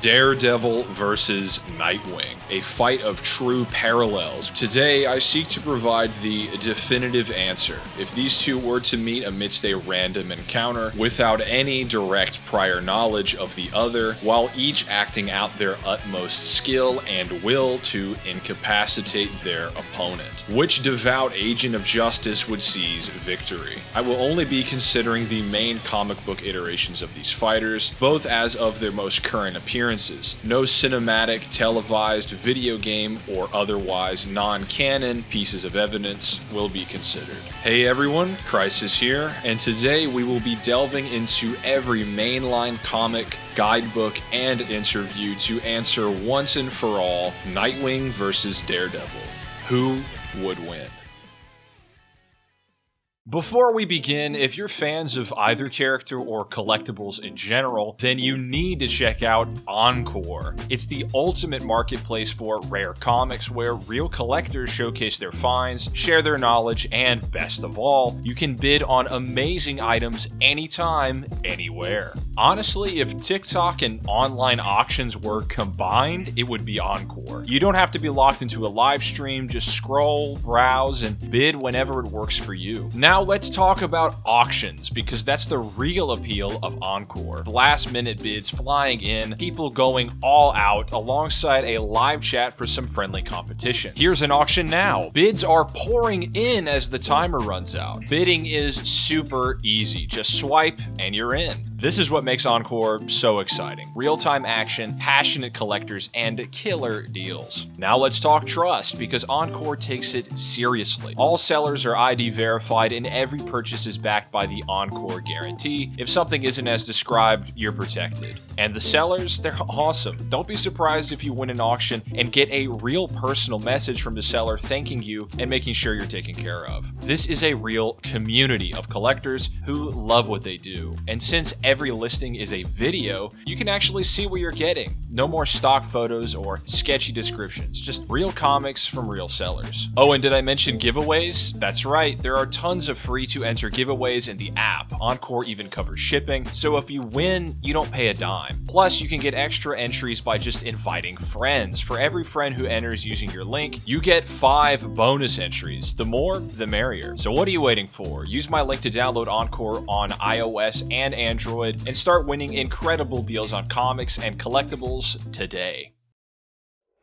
Daredevil versus Nightwing, a fight of true parallels. Today, I seek to provide the definitive answer. If these two were to meet amidst a random encounter, without any direct prior knowledge of the other, while each acting out their utmost skill and will to incapacitate their opponent, which devout agent of justice would seize victory? I will only be considering the main comic book iterations of these fighters, both as of their most current appearances. No cinematic, televised, video game, or otherwise non-canon pieces of evidence will be considered. Hey everyone, Crisis here, and today we will be delving into every mainline comic, guidebook, and interview to answer once and for all, Nightwing versus Daredevil. Who would win? Before we begin, if you're fans of either character or collectibles in general, then you need to check out Encore. It's the ultimate marketplace for rare comics where real collectors showcase their finds, share their knowledge, and best of all, you can bid on amazing items anytime, anywhere. Honestly, if TikTok and online auctions were combined, it would be Encore. You don't have to be locked into a live stream, just scroll, browse, and bid whenever it works for you. Now let's talk about auctions, because that's the real appeal of Encore. Last minute bids flying in, people going all out, alongside a live chat for some friendly competition. Here's an auction now. Bids are pouring in as the timer runs out. Bidding is super easy. Just swipe and you're in. This is what makes Encore so exciting. Real-time action, passionate collectors, and killer deals. Now let's talk trust, because Encore takes it seriously. All sellers are ID verified and every purchase is backed by the Encore guarantee. If something isn't as described, you're protected. And the sellers, they're awesome. Don't be surprised if you win an auction and get a real personal message from the seller thanking you and making sure you're taken care of. This is a real community of collectors who love what they do. And since every listing is a video, you can actually see what you're getting. No more stock photos or sketchy descriptions, just real comics from real sellers. Oh, and did I mention giveaways? That's right, there are tons of free to enter giveaways in the app. Encore even covers shipping, so if you win, you don't pay a dime. Plus, you can get extra entries by just inviting friends. For every friend who enters using your link, you get 5 bonus entries. The more, the merrier. So what are you waiting for? Use my link to download Encore on iOS and Android and start winning incredible deals on comics and collectibles today.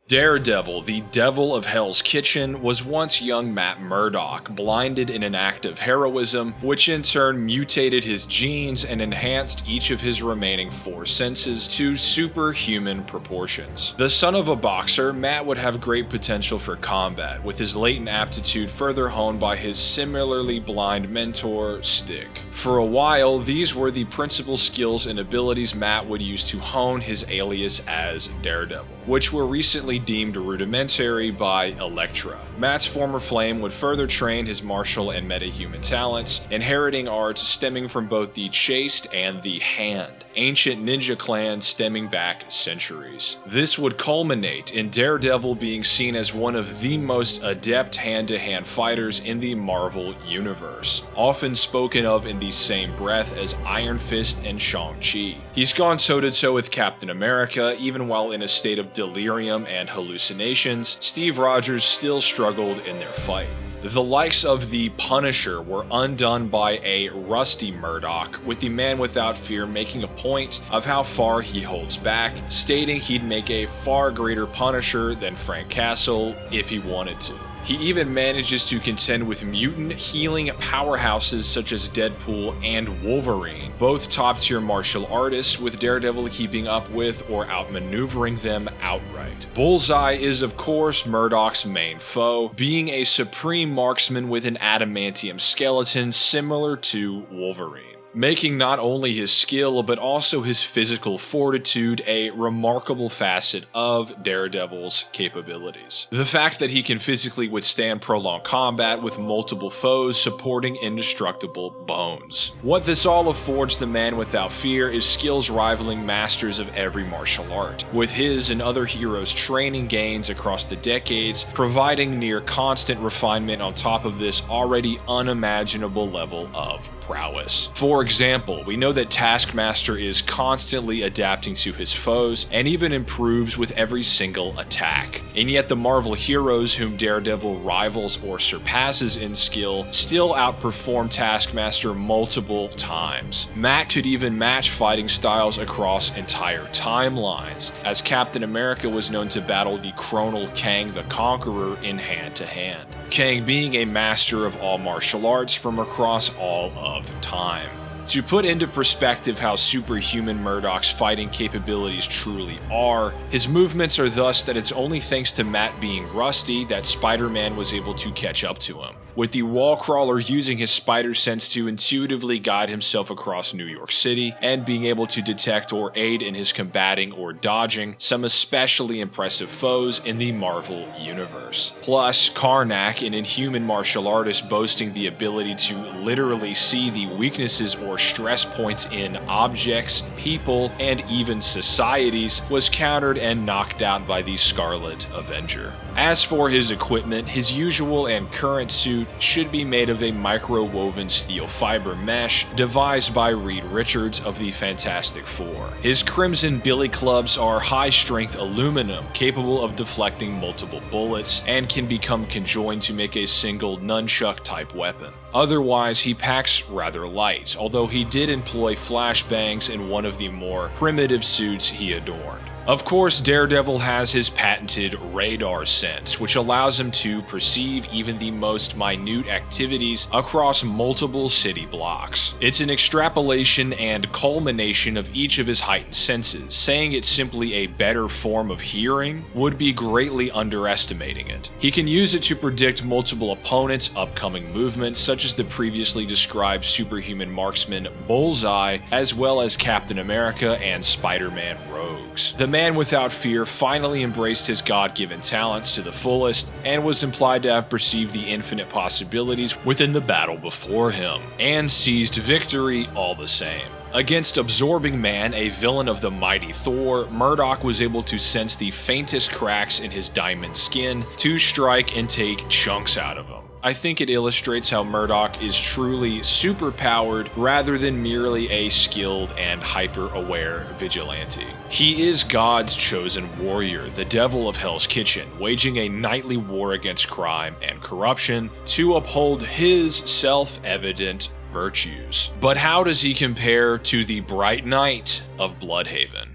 Daredevil, the devil of Hell's Kitchen, was once young Matt Murdock, blinded in an act of heroism, which in turn mutated his genes and enhanced each of his remaining 4 senses to superhuman proportions. The son of a boxer, Matt would have great potential for combat, with his latent aptitude further honed by his similarly blind mentor, Stick. For a while, these were the principal skills and abilities Matt would use to hone his alias as Daredevil, which were recently deemed rudimentary by Elektra. Matt's former flame would further train his martial and metahuman talents, inheriting arts stemming from both the Chaste and the Hand, ancient ninja clans stemming back centuries. This would culminate in Daredevil being seen as one of the most adept hand-to-hand fighters in the Marvel universe, often spoken of in the same breath as Iron Fist and Shang-Chi. He's gone toe-to-toe with Captain America, even while in a state of delirium and hallucinations. Steve Rogers still struggled in their fight. The likes of the Punisher were undone by a rusty Murdock, with the Man Without Fear making a point of how far he holds back, stating he'd make a far greater Punisher than Frank Castle if he wanted to. He even manages to contend with mutant healing powerhouses such as Deadpool and Wolverine, both top-tier martial artists, with Daredevil keeping up with or outmaneuvering them outright. Bullseye is of course Murdock's main foe, being a supreme marksman with an adamantium skeleton similar to Wolverine, making not only his skill but also his physical fortitude a remarkable facet of Daredevil's capabilities. The fact that he can physically withstand prolonged combat with multiple foes supporting indestructible bones. What this all affords the Man Without Fear is skills rivaling masters of every martial art, with his and other heroes' training gains across the decades providing near constant refinement on top of this already unimaginable level of prowess. For For example, we know that Taskmaster is constantly adapting to his foes and even improves with every single attack. And yet the Marvel heroes whom Daredevil rivals or surpasses in skill still outperform Taskmaster multiple times. Matt could even match fighting styles across entire timelines, as Captain America was known to battle the Chronal Kang the Conqueror in hand-to-hand. Kang being a master of all martial arts from across all of time. To put into perspective how superhuman Murdock's fighting capabilities truly are, his movements are thus that it's only thanks to Matt being rusty that Spider-Man was able to catch up to him, with the wall crawler using his spider sense to intuitively guide himself across New York City, and being able to detect or aid in his combating or dodging some especially impressive foes in the Marvel Universe. Plus, Karnak, an inhuman martial artist boasting the ability to literally see the weaknesses or stress points in objects, people, and even societies, was countered and knocked out by the Scarlet Avenger. As for his equipment, his usual and current suit should be made of a micro-woven steel fiber mesh devised by Reed Richards of the Fantastic Four. His Crimson Billy Clubs are high-strength aluminum, capable of deflecting multiple bullets, and can become conjoined to make a single nunchuck-type weapon. Otherwise, he packs rather light, although he did employ flashbangs in one of the more primitive suits he adorned. Of course, Daredevil has his patented radar sense, which allows him to perceive even the most minute activities across multiple city blocks. It's an extrapolation and culmination of each of his heightened senses. Saying it's simply a better form of hearing would be greatly underestimating it. He can use it to predict multiple opponents' upcoming movements, such as the previously described superhuman marksman Bullseye, as well as Captain America and Spider-Man rogues. The Man Without Fear finally embraced his God-given talents to the fullest, and was implied to have perceived the infinite possibilities within the battle before him, and seized victory all the same. Against Absorbing Man, a villain of the mighty Thor, Murdock was able to sense the faintest cracks in his diamond skin to strike and take chunks out of him. I think it illustrates how Murdock is truly superpowered rather than merely a skilled and hyper-aware vigilante. He is God's chosen warrior, the devil of Hell's Kitchen, waging a nightly war against crime and corruption to uphold his self-evident virtues. But how does he compare to the Bright Knight of Bloodhaven?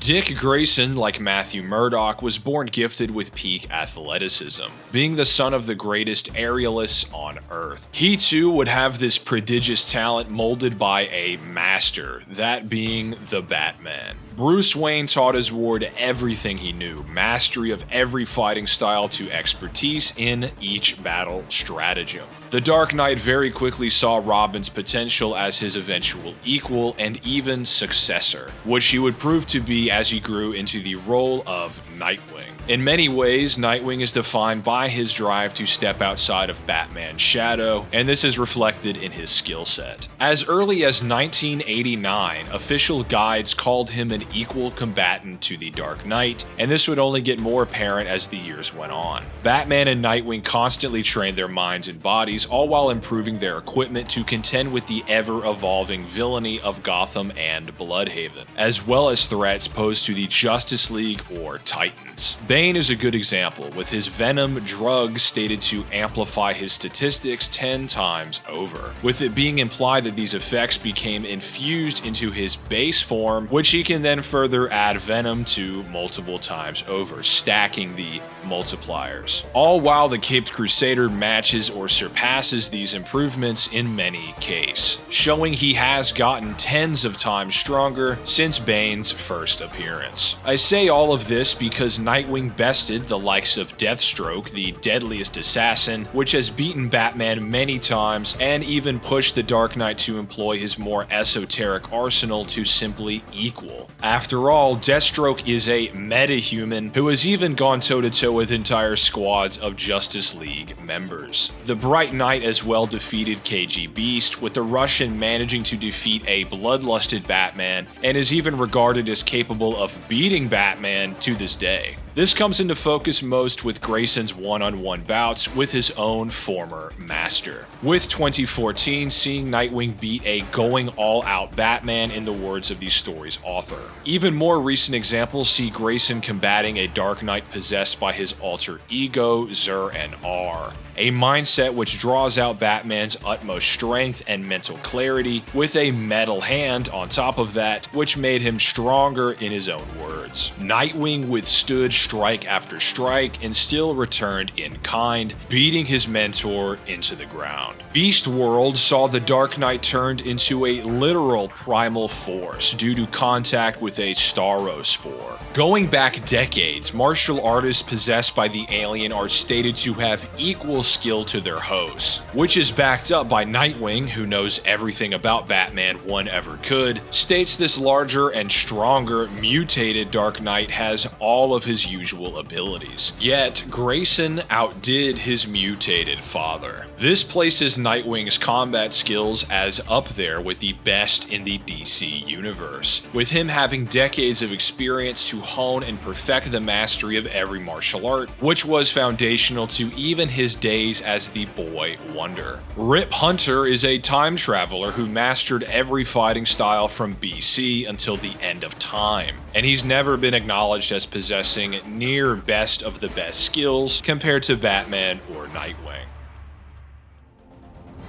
Dick Grayson, like Matthew Murdock, was born gifted with peak athleticism, being the son of the greatest aerialists on Earth. He too would have this prodigious talent molded by a master, that being the Batman. Bruce Wayne taught his ward everything he knew, mastery of every fighting style to expertise in each battle stratagem. The Dark Knight very quickly saw Robin's potential as his eventual equal and even successor, which he would prove to be as he grew into the role of Nightwing. In many ways, Nightwing is defined by his drive to step outside of Batman's shadow, and this is reflected in his skill set. As early as 1989, official guides called him an equal combatant to the Dark Knight, and this would only get more apparent as the years went on. Batman and Nightwing constantly trained their minds and bodies, all while improving their equipment to contend with the ever-evolving villainy of Gotham and Bloodhaven, as well as threats posed to the Justice League or Titans. Bane is a good example, with his venom drug stated to amplify his statistics 10 times over, with it being implied that these effects became infused into his base form, which he can then further add venom to multiple times over, stacking the multipliers. All while the Caped Crusader matches or surpasses these improvements in many cases, showing he has gotten tens of times stronger since Bane's first appearance. I say all of this because Nightwing bested the likes of Deathstroke, the deadliest assassin, which has beaten Batman many times, and even pushed the Dark Knight to employ his more esoteric arsenal to simply equal. After all, Deathstroke is a metahuman who has even gone toe-to-toe with entire squads of Justice League members. The Bright Knight as well defeated KG Beast, with the Russian managing to defeat a bloodlusted Batman, and is even regarded as capable of beating Batman to this day. This This comes into focus most with Grayson's one-on-one bouts with his own former master, with 2014 seeing Nightwing beat a going all-out Batman in the words of the story's author. Even more recent examples see Grayson combating a Dark Knight possessed by his alter ego, Zur and R, a mindset which draws out Batman's utmost strength and mental clarity, with a metal hand on top of that, which made him stronger in his own words. Nightwing withstood strike after strike and still returned in kind, beating his mentor into the ground. Beast World saw the Dark Knight turned into a literal primal force due to contact with a Starospore. Going back decades, martial artists possessed by the alien are stated to have equal skill to their hosts, which is backed up by Nightwing, who knows everything about Batman one ever could, states this larger and stronger mutated Dark Knight has all of his usual abilities. Yet, Grayson outdid his mutated father. This places Nightwing's combat skills as up there with the best in the DC universe, with him having decades of experience to hone and perfect the mastery of every martial art, which was foundational to even his days as the Boy Wonder. Rip Hunter is a time traveler who mastered every fighting style from BC until the end of time, and he's never been acknowledged as possessing near best of the best skills compared to Batman or Nightwing.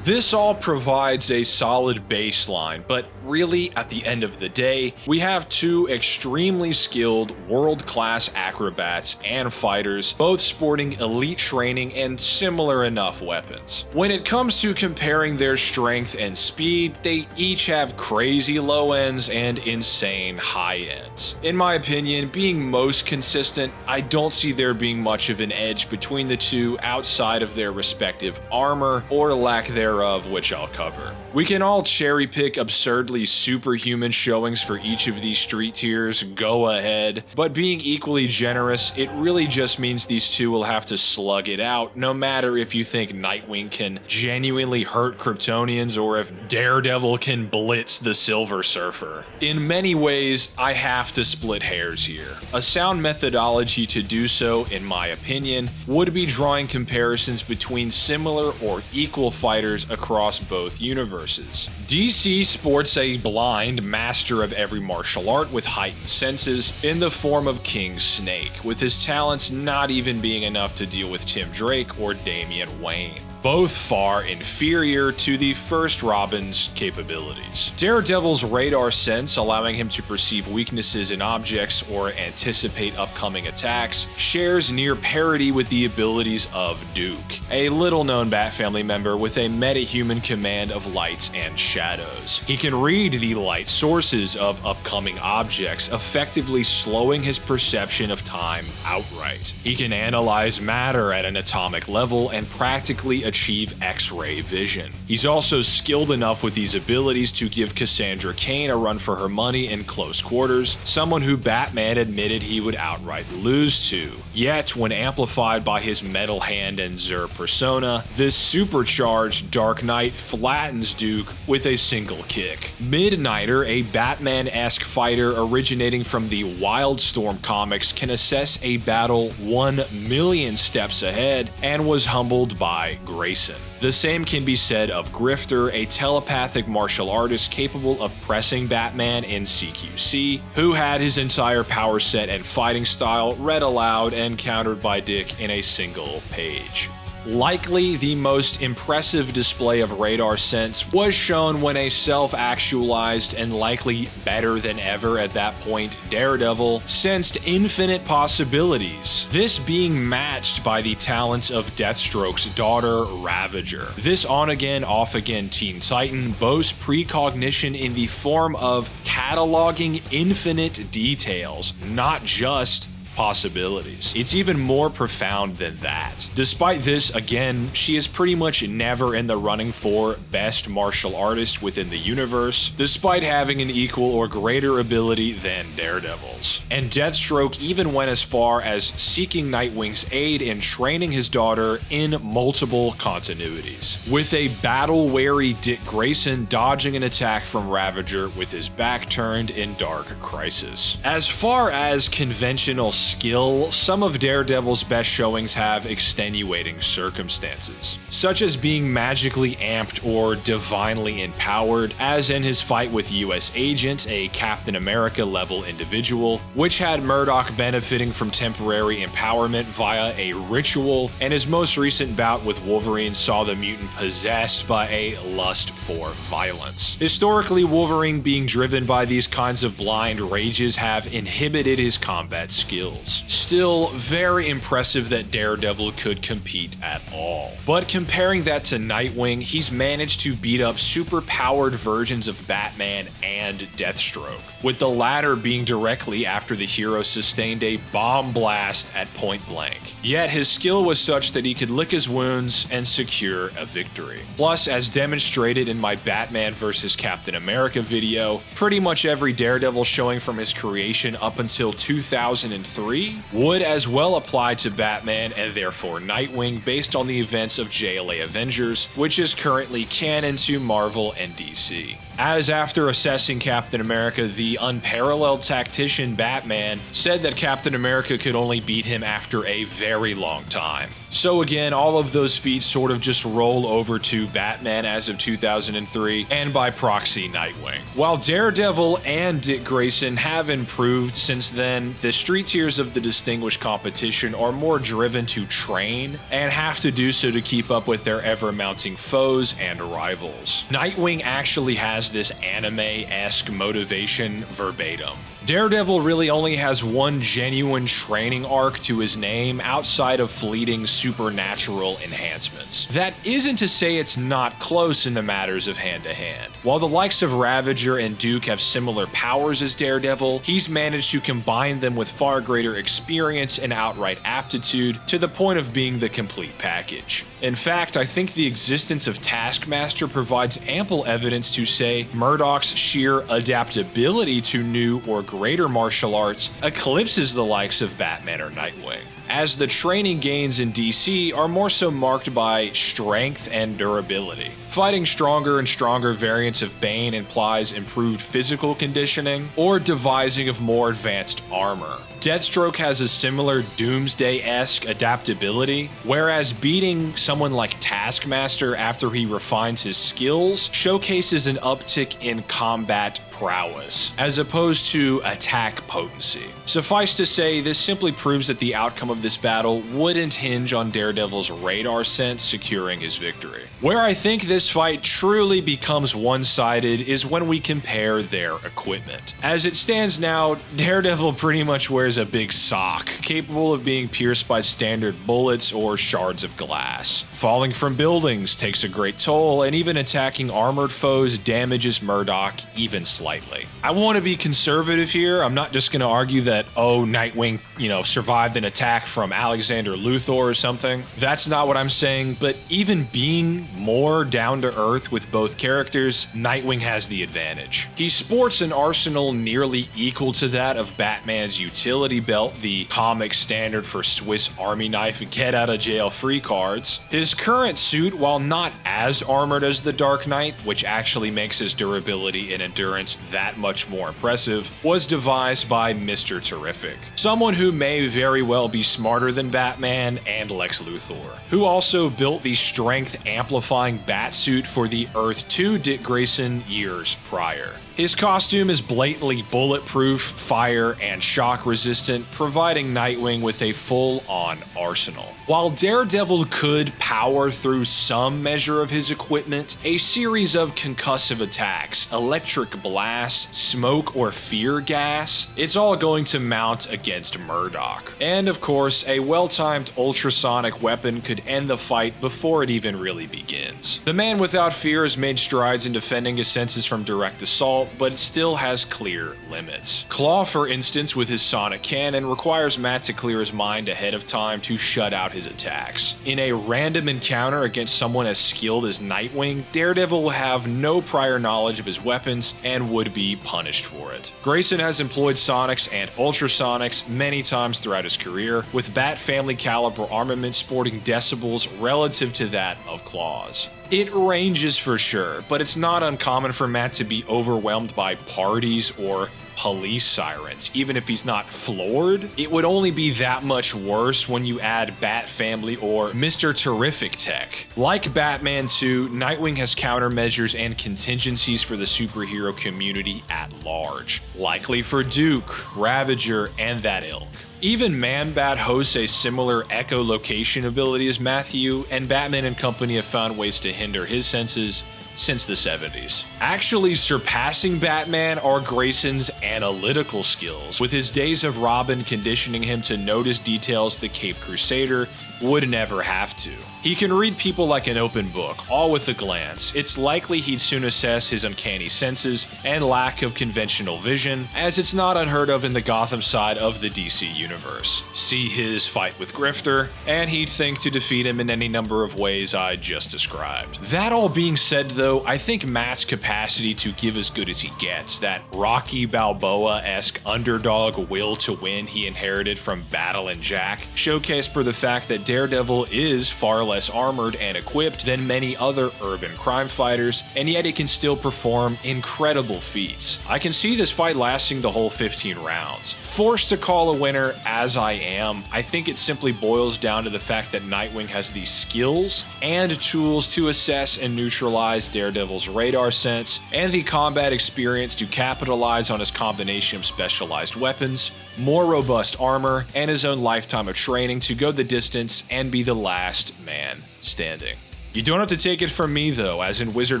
This all provides a solid baseline, but really, at the end of the day, we have two extremely skilled, world-class acrobats and fighters, both sporting elite training and similar enough weapons. When it comes to comparing their strength and speed, they each have crazy low ends and insane high ends. In my opinion, being most consistent, I don't see there being much of an edge between the two outside of their respective armor or lack thereof, which I'll cover. We can all cherry pick absurdly superhuman showings for each of these street tiers, go ahead, but being equally generous, it really just means these two will have to slug it out, no matter if you think Nightwing can genuinely hurt Kryptonians or if Daredevil can blitz the Silver Surfer. In many ways, I have to split hairs here. A sound methodology to do so, in my opinion, would be drawing comparisons between similar or equal fighters across both universes. DC sports a blind master of every martial art with heightened senses in the form of King Snake, with his talents not even being enough to deal with Tim Drake or Damian Wayne, both far inferior to the first Robin's capabilities. Daredevil's radar sense, allowing him to perceive weaknesses in objects or anticipate upcoming attacks, shares near parity with the abilities of Duke, a little-known Bat family member with a metahuman command of lights and shadows. He can read the light sources of upcoming objects, effectively slowing his perception of time outright. He can analyze matter at an atomic level and practically achieve X-ray vision. He's also skilled enough with these abilities to give Cassandra Cain a run for her money in close quarters, someone who Batman admitted he would outright lose to. Yet, when amplified by his metal hand and Zur persona, this supercharged Dark Knight flattens Duke with a single kick. Midnighter, a Batman-esque fighter originating from the Wildstorm comics, can assess a battle 1,000,000 steps ahead and was humbled by Grayson. The same can be said of Grifter, a telepathic martial artist capable of pressing Batman in CQC, who had his entire power set and fighting style read aloud and countered by Dick in a single page. Likely the most impressive display of radar sense was shown when a self-actualized and likely better than ever at that point Daredevil sensed infinite possibilities, this being matched by the talents of Deathstroke's daughter, Ravager. This on-again, off-again Teen Titan boasts precognition in the form of cataloging infinite details, not just possibilities. It's even more profound than that. Despite this, again, she is pretty much never in the running for best martial artist within the universe, despite having an equal or greater ability than Daredevil's. And Deathstroke even went as far as seeking Nightwing's aid in training his daughter in multiple continuities, with a battle-wary Dick Grayson dodging an attack from Ravager with his back turned in Dark Crisis. As far as conventional skill, some of Daredevil's best showings have extenuating circumstances, such as being magically amped or divinely empowered, as in his fight with US Agent, a Captain America level individual, which had Murdock benefiting from temporary empowerment via a ritual, and his most recent bout with Wolverine saw the mutant possessed by a lust for violence. Historically, Wolverine being driven by these kinds of blind rages have inhibited his combat skills. Still, very impressive that Daredevil could compete at all. But comparing that to Nightwing, he's managed to beat up super-powered versions of Batman and Deathstroke, with the latter being directly after the hero sustained a bomb blast at point blank. Yet his skill was such that he could lick his wounds and secure a victory. Plus, as demonstrated in my Batman vs. Captain America video, pretty much every Daredevil showing from his creation up until 2003 would as well apply to Batman and therefore Nightwing based on the events of JLA Avengers, which is currently canon to Marvel and DC. As after assessing Captain America, the unparalleled tactician Batman said that Captain America could only beat him after a very long time. So again, all of those feats sort of just roll over to Batman as of 2003, and by proxy Nightwing. While Daredevil and Dick Grayson have improved since then, the street tiers of the distinguished competition are more driven to train, and have to do so to keep up with their ever-mounting foes and rivals. Nightwing actually has this anime-esque motivation verbatim. Daredevil really only has one genuine training arc to his name outside of fleeting supernatural enhancements. That isn't to say it's not close in the matters of hand-to-hand. While the likes of Ravager and Duke have similar powers as Daredevil, he's managed to combine them with far greater experience and outright aptitude to the point of being the complete package. In fact, I think the existence of Taskmaster provides ample evidence to say Murdock's sheer adaptability to new or greater martial arts eclipses the likes of Batman or Nightwing, as the training gains in DC are more so marked by strength and durability. Fighting stronger and stronger variants of Bane implies improved physical conditioning or devising of more advanced armor. Deathstroke has a similar Doomsday-esque adaptability, whereas beating someone like Taskmaster after he refines his skills showcases an uptick in combat prowess, as opposed to attack potency. Suffice to say, this simply proves that the outcome of this battle wouldn't hinge on Daredevil's radar sense securing his victory. Where I think this fight truly becomes one-sided is when we compare their equipment. As it stands now, Daredevil pretty much wears a big sock, capable of being pierced by standard bullets or shards of glass. Falling from buildings takes a great toll, and even attacking armored foes damages Murdock even slightly. I want to be conservative here. I'm not just going to argue that, oh, Nightwing, survived an attack from Alexander Luthor or something. That's not what I'm saying, but even being more down to earth with both characters, Nightwing has the advantage. He sports an arsenal nearly equal to that of Batman's utility belt, the comic standard for Swiss Army knife get out of jail free cards. His current suit, while not as armored as the Dark Knight, which actually makes his durability and endurance that much more impressive, was devised by Mr. Terrific, someone who may very well be smarter than Batman and Lex Luthor, who also built the strength amplifying batsuit for the Earth 2 Dick Grayson years prior. His costume is blatantly bulletproof, fire, and shock resistant, providing Nightwing with a full-on arsenal. While Daredevil could power through some measure of his equipment, a series of concussive attacks, electric blasts, smoke, or fear gas, it's all going to mount against Murdock. And of course, a well-timed ultrasonic weapon could end the fight before it even really begins. The man without fear has made strides in defending his senses from direct assault, but it still has clear limits. Claw, for instance, with his sonic cannon, requires Matt to clear his mind ahead of time to shut out his attacks. In a random encounter against someone as skilled as Nightwing, Daredevil will have no prior knowledge of his weapons and would be punished for it. Grayson has employed sonics and ultrasonics many times throughout his career, with Bat family caliber armament sporting decibels relative to that of Claw's. It ranges for sure, but it's not uncommon for Matt to be overwhelmed by parties or police sirens. Even if he's not floored, it would only be that much worse when you add Bat Family or Mr. Terrific tech. Like Batman 2, Nightwing has countermeasures and contingencies for the superhero community at large, likely for Duke, Ravager, and that ilk. Even Man-Bat hosts a similar echolocation ability as Matthew, and Batman and company have found ways to hinder his senses since the 70s. Actually surpassing Batman are Grayson's analytical skills, with his days of Robin conditioning him to notice details the Caped Crusader would never have to. He can read people like an open book, all with a glance. It's likely he'd soon assess his uncanny senses and lack of conventional vision, as it's not unheard of in the Gotham side of the DC universe. See his fight with Grifter, and he'd think to defeat him in any number of ways I just described. That all being said though, I think Matt's capacity to give as good as he gets, that Rocky Balboa-esque underdog will to win he inherited from Battle and Jack, showcased for the fact that Daredevil is far less armored and equipped than many other urban crime fighters, and yet it can still perform incredible feats. I can see this fight lasting the whole 15 rounds. Forced to call a winner as I am, I think it simply boils down to the fact that Nightwing has the skills and tools to assess and neutralize Daredevil's radar sense, and the combat experience to capitalize on his combination of specialized weapons, more robust armor, and his own lifetime of training to go the distance and be the last man standing. You don't have to take it from me though, as in Wizard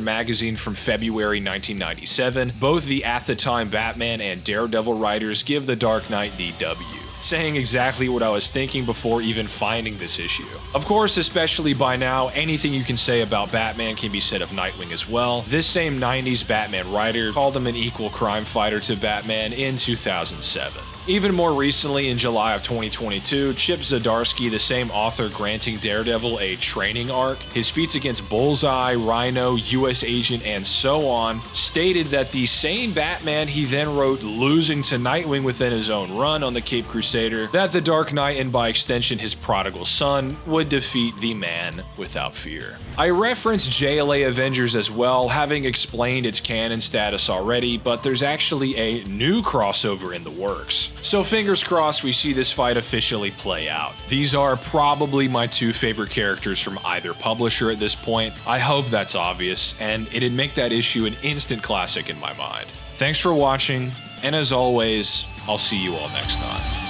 Magazine from February 1997, both the at the time Batman and Daredevil writers give The Dark Knight the W, saying exactly what I was thinking before even finding this issue. Of course, especially by now, anything you can say about Batman can be said of Nightwing as well. This same 90s Batman writer called him an equal crime fighter to Batman in 2007. Even more recently, in July of 2022, Chip Zdarsky, the same author granting Daredevil a training arc, his feats against Bullseye, Rhino, US Agent, and so on, stated that the same Batman he then wrote losing to Nightwing within his own run on the Caped Crusader, that the Dark Knight and by extension his prodigal son would defeat the man without fear. I referenced JLA Avengers as well, having explained its canon status already, but there's actually a new crossover in the works. So fingers crossed we see this fight officially play out. These are probably my two favorite characters from either publisher at this point. I hope that's obvious, and it'd make that issue an instant classic in my mind. Thanks for watching, and as always, I'll see you all next time.